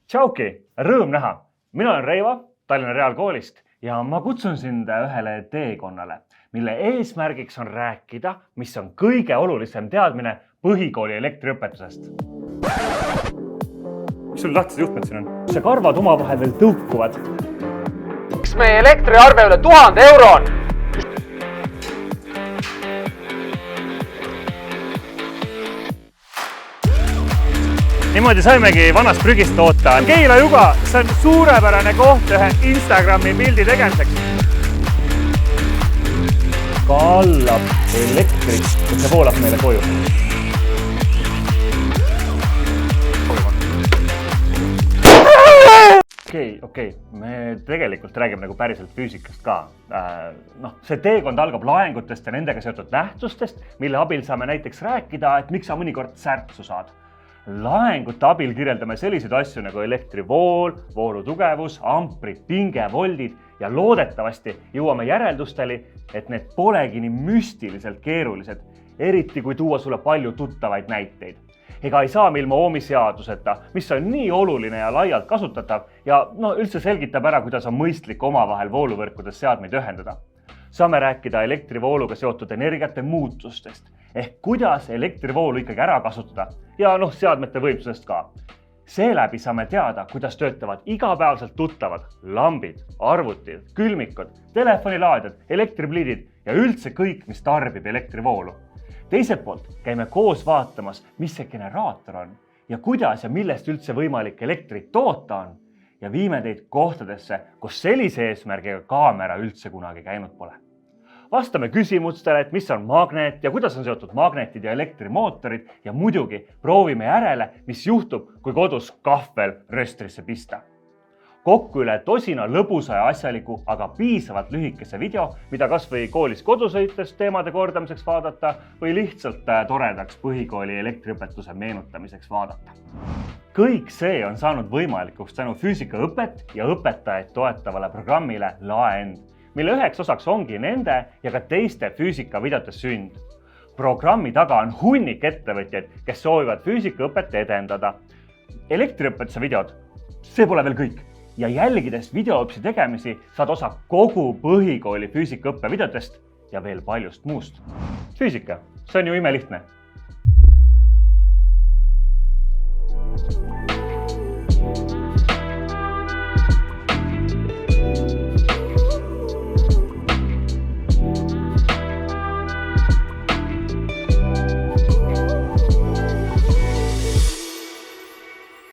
Tšauki, rõõm näha. Mina olen Reivo Tallinna Reaalkoolist ja ma kutsun sind ühele teekonnale, mille eesmärgiks on rääkida, mis on kõige olulisem teadmine põhikooli elektriõpetusest. Mis sul lahtised juhtmed siin on? See karvad omavahel veel tõukuvad. Miks meie elektriarve üle 1000 euro on? Niimoodi saimegi vanast prügist toota. Keila Juga, see on suurepärane koht ühe Instagrami pildi tegemiseks. Kallab elektrit, et see voolab meile koju. Okei, me tegelikult räägime nagu päriselt füüsikast ka. See teekond algab laengutest ja nendega seotud nähtustest, mille abil saame näiteks rääkida, et miks sa mõnikord särtsu saad. Laengute abil kirjeldame selliseid asju nagu elektrivool, voolutugevus, amprid, pinge, voldid ja loodetavasti jõuame järeldustele, et need polegi nii müstiliselt keerulised, eriti kui tuua sulle palju tuttavaid näiteid. Ega ei saa ilma Ohmi seaduseta, mis on nii oluline ja laialt kasutatav ja üldse selgitab ära, kuidas on mõistlik omavahel vooluvõrkudes seadmeid ühendada. Saame rääkida elektrivooluga seotud energiate muutustest ehk kuidas elektrivoolu ikkagi ära kasutada ja seadmete võimsusest ka. Seeläbi saame teada, kuidas töötavad igapäevaselt tuttavad lambid, arvutid, külmikud, telefonilaadjad, elektripliidid ja üldse kõik, mis tarbib elektrivoolu. Teiselt poolt käime koos vaatamas, mis see generaator on ja kuidas ja millest üldse võimalik elektrit toota on ja viime teid kohtadesse, kus sellise eesmärgiga kaamera üldse kunagi käinud pole. Vastame küsimustele, et mis on magneet ja kuidas on seotud magnetid ja elektrimootorid ja muidugi proovime järele, mis juhtub, kui kodus kahvel röstrisse pista. Kokku üle tosina lõbusa ja asjaliku, aga piisavalt lühikese video, mida kas või koolis kodusõites teemade kordamiseks vaadata või lihtsalt toredaks põhikooli elektriõpetuse meenutamiseks vaadata. Kõik see on saanud võimalikuks tänu füüsikaõpet ja õpetajaid toetavale programmile LAEnd, mille üheks osaks ongi nende ja ka teiste füüsikavideote sünd. Programmi taga on hunnik ettevõtjaid, kes soovivad füüsikaõpet edendada. Elektriõpetuse videod, see pole veel kõik. Ja jälgides videoõpsi tegemisi saad osa kogu põhikooli füüsikaõppe videotest ja veel paljust muust. Füüsika, see on ju imelihtne.